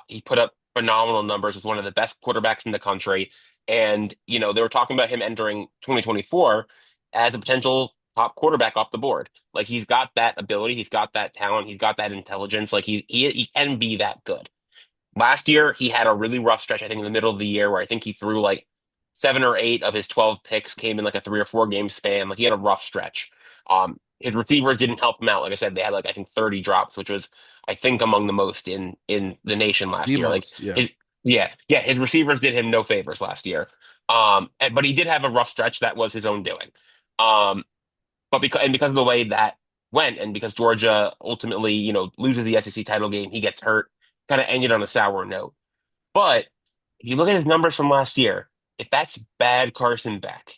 he put up phenomenal numbers, was one of the best quarterbacks in the country. And, they were talking about him entering 2024 as a potential top quarterback off the board. Like, he's got that ability, he's got that talent, he's got that intelligence. Like, he can be that good. Last year, he had a really rough stretch, I think, in the middle of the year where I think he threw like seven or eight of his 12 picks came in like a 3 or 4 game span. Like he had a rough stretch. His receivers didn't help him out. Like I said, they had like I think 30 drops, which was I think among the most in the nation last The year. Like most, yeah. his yeah, his receivers did him no favors last year. But he did have a rough stretch that was his own doing. Um, because of the way that went, and because Georgia ultimately, loses the SEC title game, he gets hurt, kind of ended on a sour note. But if you look at his numbers from last year, if that's bad Carson Beck,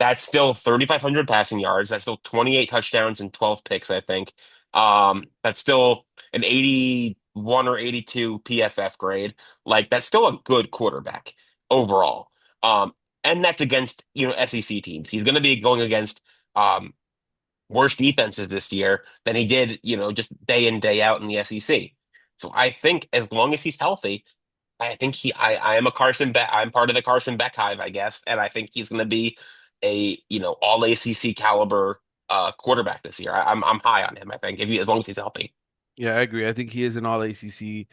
That's still 3,500 passing yards. That's still 28 touchdowns and 12 picks, I think. That's still an 81 or 82 PFF grade. Like that's still a good quarterback overall. Um, and that's against, SEC teams. He's going to be going against um, worse defenses this year than he did, just day in, day out in the SEC. So I think as long as he's healthy, I think I am a Carson Beck. I'm part of the Carson Beck hive, I guess, and I think he's going to be a all ACC caliber quarterback this year. I'm high on him. I think as long as he's healthy. Yeah, I agree. I think he is an all ACC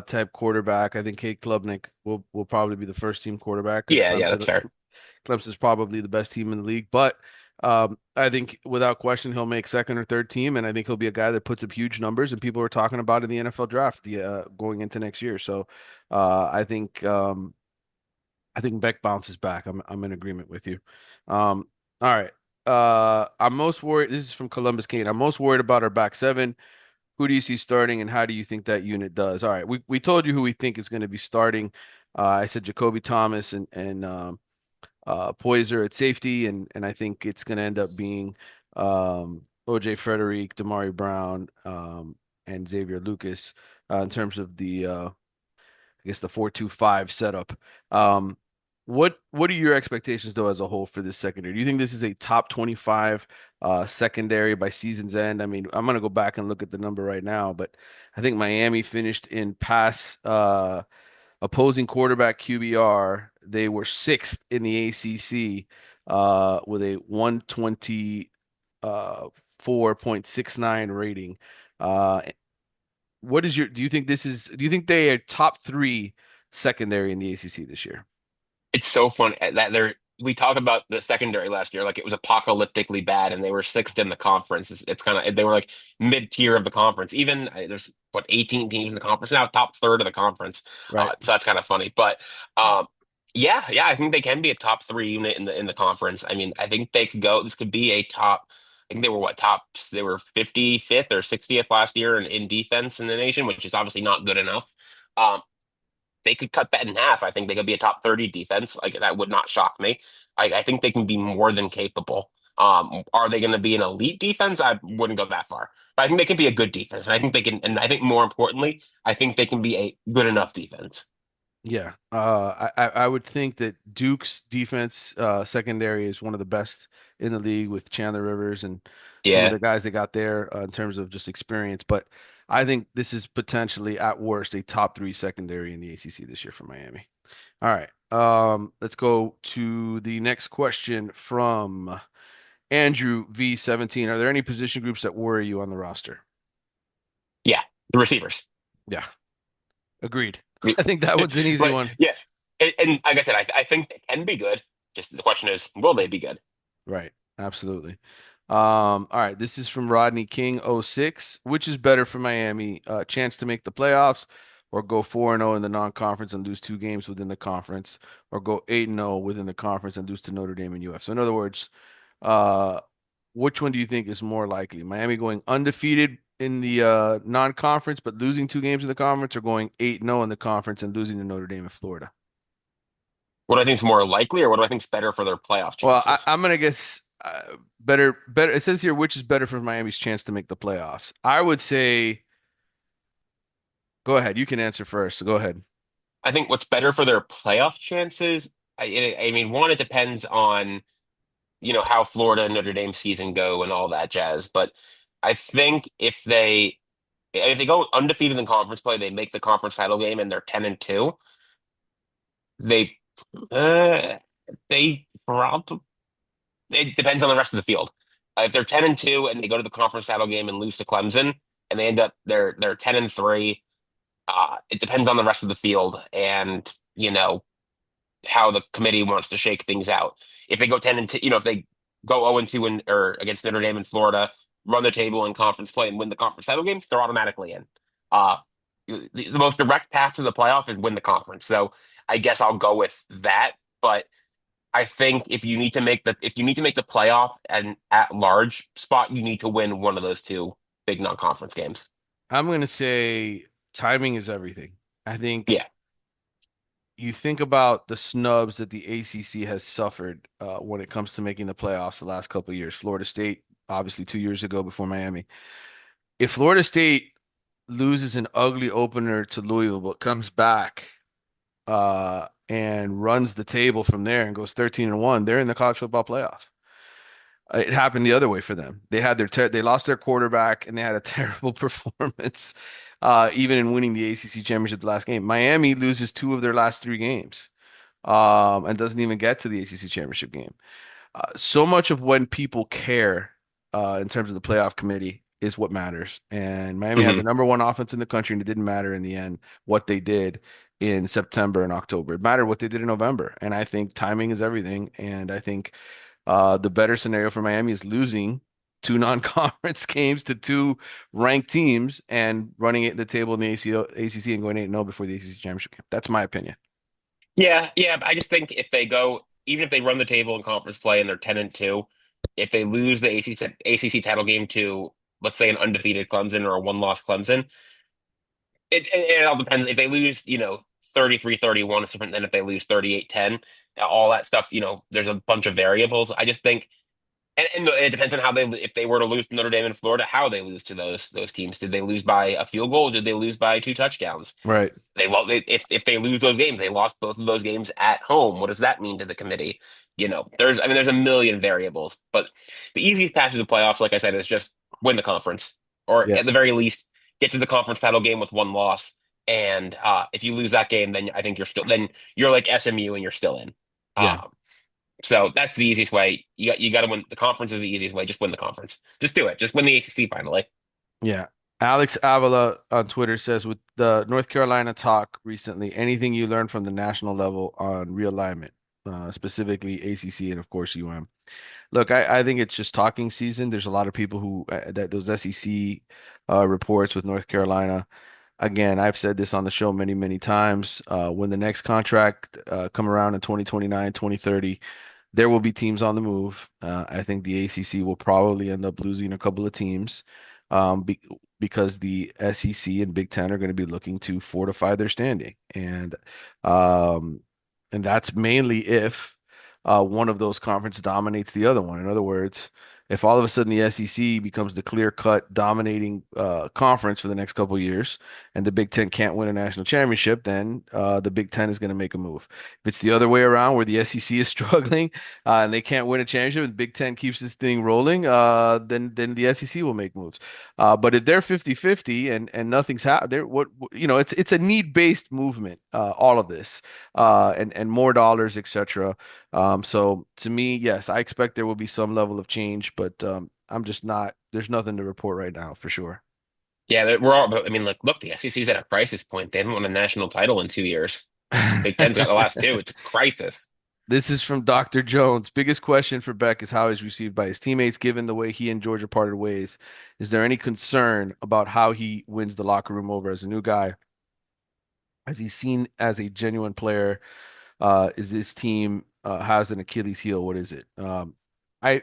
type quarterback. I think Kate Klubnik will probably be the first team quarterback because Yeah, that's fair. Clemson's probably the best team in the league. But I think without question he'll make second or third team, and I think he'll be a guy that puts up huge numbers, and people are talking about in the NFL draft going into next year. So I think I think Beck bounces back. I'm in agreement with you. All right. I'm most worried. This is from Columbus Kane. I'm most worried about our back seven. Who do you see starting, and how do you think that unit does? All right, we told you who we think is going to be starting. I said Jacoby Thomas and Poiser at safety, and I think it's going to end up being OJ Frederick, Damari Brown, and Xavier Lucas in terms of I guess the 4-2-5 setup. Um, what are your expectations though as a whole for this secondary? Do you think this is a top 25 secondary by season's end? I mean, I'm gonna go back and look at the number right now, but I think Miami finished in pass opposing quarterback QBR. They were sixth in the ACC with a 120 4.69 rating. Uh, what is your, do you think they are top three secondary in the ACC this year? It's so fun that we talked about the secondary last year, like it was apocalyptically bad, and they were sixth in the conference. It's kind of they were like mid tier of the conference. Even there's what 18 teams in the conference now, top third of the conference. Right. So that's kind of funny. But yeah, I think they can be a top three unit in the conference. I mean, I think they could go. This could be a top. I think they were what tops? They were 55th or 60th last year in defense in the nation, which is obviously not good enough. Um, they could cut that in half. I think they could be a top 30 defense. Like that would not shock me. I think they can be more than capable. Are they going to be an elite defense? I wouldn't go that far, but I think they can be a good defense, and I think they can. And I think more importantly, I think they can be a good enough defense. Yeah. I would think that Duke's defense secondary is one of the best in the league with Chandler Rivers and some of Yeah, the guys they got there in terms of just experience. But I think this is potentially at worst a top three secondary in the ACC this year for Miami. All right. Let's go to the next question from Andrew V17. Are there any position groups that worry you on the roster? yeah, the receivers. Yeah, agreed. I think that one's an easy Like, one. yeah, and like I said, I think they can be good. Just the question is, will they be good? Right. Absolutely. All right. This is from Rodney King 06. Which is better for Miami? Chance to make the playoffs or go 4-0 in the non-conference and lose two games within the conference, or go 8-0 within the conference and lose to Notre Dame and UF. So in other words, uh, which one do you think is more likely? Miami going undefeated in the non-conference but losing two games in the conference, or going 8-0 in the conference and losing to Notre Dame and Florida? What do I think is more likely, or what do I think is better for their playoff Well, chances? I'm gonna guess better. It says here which is better for Miami's chance to make the playoffs. I would say, go ahead. You can answer first. So go ahead. I think what's better for their playoff chances. I mean, one, it depends on how Florida and Notre Dame season go and all that jazz. But I think if they go undefeated in conference play, they make the conference title game and they're 10-2. They uh, they probably it depends on the rest of the field. If they're 10-2 and they go to the conference title game and lose to Clemson and they end up they're 10-3, it depends on the rest of the field and how the committee wants to shake things out. If they go 10-2, if they go 0-2 or against Notre Dame in Florida, run the table in conference play and win the conference title games, they're automatically in. Uh, the most direct path to the playoff is win the conference. So I guess I'll go with that. But I think if you need to make the playoff and at large spot, you need to win one of those two big non-conference games. I'm gonna say timing is everything. I think Yeah. you think about the snubs that the ACC has suffered when it comes to making the playoffs the last couple of years. Florida State, obviously 2 years ago before Miami. If Florida State loses an ugly opener to Louisville, but comes back and runs the table from there and goes 13-1, they're in the college football playoff. It happened the other way for them. They lost their quarterback and they had a terrible performance, even in winning the ACC championship the last game. Miami loses two of their last three games, and doesn't even get to the ACC championship game. So much of when people care, in terms of the playoff committee is what matters. And Miami had Hmm. the number one offense in the country, and it didn't matter in the end what they did in September and October. It mattered what they did in November. And I think timing is everything. And I think the better scenario for Miami is losing two non-conference games to two ranked teams and running it in the table in the ACC and going 8-0 before the ACC championship game. That's my opinion. Yeah, yeah. But I just think if they go, even if they run the table in conference play and they're 10-2, if they lose the ACC title game to, let's say, an undefeated Clemson or a one-loss Clemson, it all depends. If they lose, 33-31, it's different than if they lose 38-10. All that stuff, there's a bunch of variables. I just think, and it depends on how if they were to lose to Notre Dame and Florida, how they lose to those teams. Did they lose by a field goal? Or did they lose by two touchdowns? Right. If they lose those games, they lost both of those games at home. What does that mean to the committee? There's a million variables, but the easiest path to the playoffs, like I said, is just win the conference, or Yeah. at the very least, get to the conference title game with one loss. And if you lose that game, then I think you're like SMU and you're still in. Yeah. Um, so that's the easiest way. You got to win the conference is the easiest way. Just win the conference. Just do it. Just win the ACC finally. Yeah. Alex Avila on Twitter says, with the North Carolina talk recently, anything you learned from the national level on realignment, specifically ACC and of course UM? Look, I think it's just talking season. There's a lot of people who that those SEC reports with North Carolina. Again, I've said this on the show many, many times. When the next contract come around in 2029, 2030, there will be teams on the move. I think the ACC will probably end up losing a couple of teams, um, be, because the SEC and Big Ten are going to be looking to fortify their standing, um, and that's mainly if one of those conferences dominates the other one. In other words, if all of a sudden the SEC becomes the clear-cut dominating conference for the next couple of years, and the Big Ten can't win a national championship, then the Big Ten is going to make a move. If it's the other way around, where the SEC is struggling and they can't win a championship, and the Big Ten keeps this thing rolling, then the SEC will make moves. But if they're 50-50 and nothing's happened, it's a need-based movement. All of this, and more dollars, etc. So to me, yes, I expect there will be some level of change, but I'm just not. There's nothing to report right now for sure. Yeah, we're all. But I mean, look, the SEC's at a crisis point. They haven't won a national title in 2 years. Big Ten's got the last two. It's a crisis. This is from Dr. Jones. Biggest question for Beck is how he's received by his teammates, given the way he and Georgia parted ways. Is there any concern about how he wins the locker room over as a new guy? As he's seen as a genuine player? Is this team has an Achilles heel? What is it? I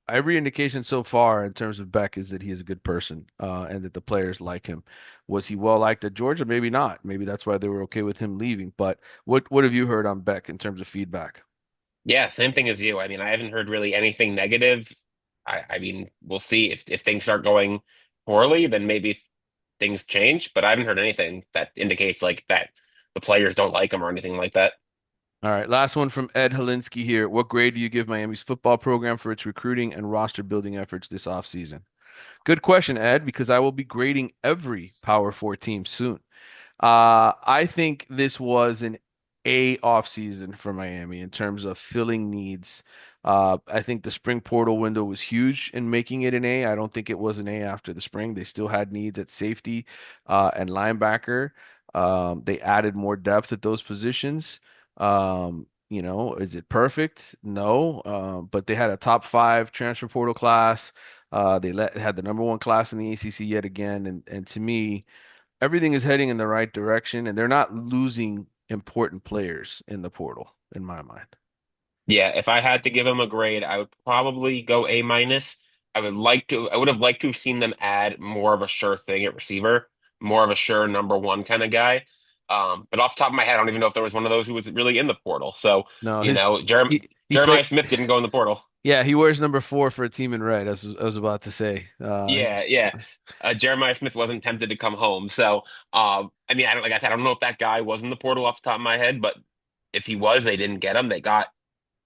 every indication so far in terms of Beck is that he is a good person, and that the players like him. Was he well liked at Georgia? Maybe not. Maybe that's why they were okay with him leaving. But what have you heard on Beck in terms of feedback? Yeah, same thing as you. I mean, I haven't heard really anything negative. I mean, we'll see if things start going poorly, then maybe things change. But I haven't heard anything that indicates like that the players don't like him or anything like that. All right, last one from Ed Helinsky here. What grade do you give Miami's football program for its recruiting and roster building efforts this offseason? Good question, Ed, because I will be grading every Power Four team soon. I think this was an A offseason for Miami in terms of filling needs. I think the spring portal window was huge in making it an A. I don't think it was an A after the spring. They still had needs at safety and linebacker. They added more depth at those positions. Is it perfect? No. But they had a top five transfer portal class. Had the number one class in the ACC yet again, and to me, everything is heading in the right direction, and they're not losing important players in the portal, in my mind. Yeah, if I had to give him a grade, I would probably go A minus. I would have liked to have seen them add more of a sure thing at receiver, more of a sure number one kind of guy. But off the top of my head, I don't even know if there was one of those who was really in the portal. So, No, you his know, he Jeremiah played. Smith didn't go in the portal. Yeah, he wears number 4 for a team in red. I was about to say. Yeah, yeah. Jeremiah Smith wasn't tempted to come home. So, I mean, I don't, like I said, I don't know if that guy was in the portal off the top of my head, but if he was, they didn't get him. They got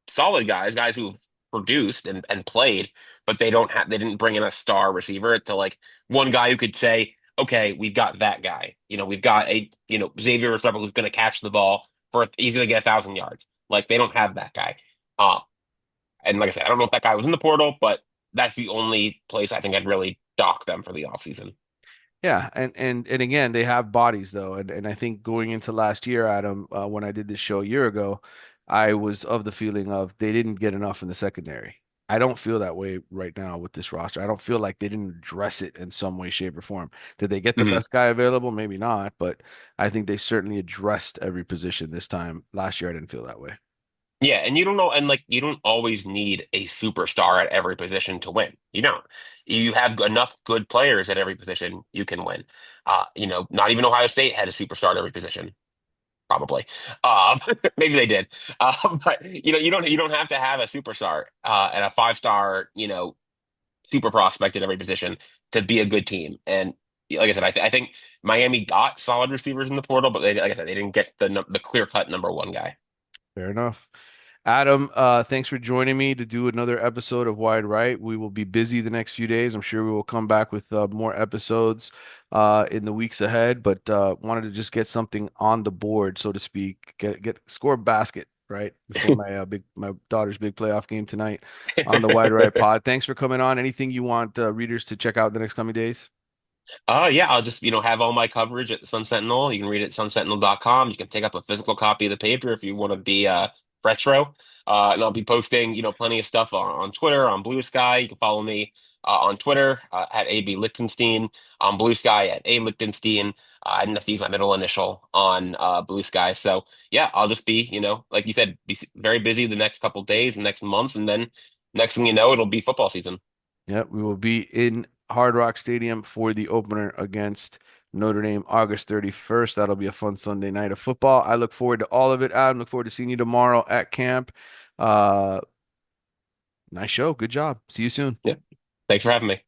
solid guys, guys who've produced and played, but they didn't bring in a star receiver to like one guy who could say, okay, we've got that guy. We've got Xavier Restrepo who's going to catch the ball he's going to get 1,000 yards. Like they don't have that guy. Uh, and like I said, I don't know if that guy was in the portal, but that's the only place I think I'd really dock them for the offseason. Yeah, and again, they have bodies though, and I think going into last year, Adam, when I did this show a year ago, I was of the feeling of they didn't get enough in the secondary. I don't feel that way right now with this roster. I don't feel like they didn't address it in some way, shape, or form. Did they get the Mhm. best guy available? Maybe not, but I think they certainly addressed every position this time. Last year, I didn't feel that way. Yeah, and you don't know, and like you don't always need a superstar at every position to win. You don't. You have enough good players at every position, you can win. Not even Ohio State had a superstar at every position, probably. Um, maybe they did. But you don't have to have a superstar and a five-star, super prospect at every position to be a good team. And like I said, I think Miami got solid receivers in the portal, but like I said, they didn't get the clear-cut number one guy. Fair enough. Adam, thanks for joining me to do another episode of Wide Right. We will be busy the next few days. I'm sure we will come back with more episodes in the weeks ahead, but wanted to just get something on the board, so to speak. Get score a basket, right? Before my daughter's big playoff game tonight on the Wide Right pod. Thanks for coming on. Anything you want readers to check out in the next coming days? Yeah, I'll just, have all my coverage at the Sun Sentinel. You can read it at sunsentinel.com. You can pick up a physical copy of the paper if you want to be retro. And I'll be posting, plenty of stuff on Twitter, on Blue Sky. You can follow me on Twitter at AB Lichtenstein, on Blue Sky at A Lichtenstein. I didn't have to use my middle initial on Blue Sky. So yeah, I'll just be, like you said, be very busy the next couple days, the next month, and then next thing you know, it'll be football season. Yeah, we will be in Hard Rock Stadium for the opener against Notre Dame August 31st. That'll be a fun Sunday night of football. I look forward to all of it. Adam, look forward to seeing you tomorrow at camp. Uh, nice show. Good job. See you soon. Yeah. Thanks for having me.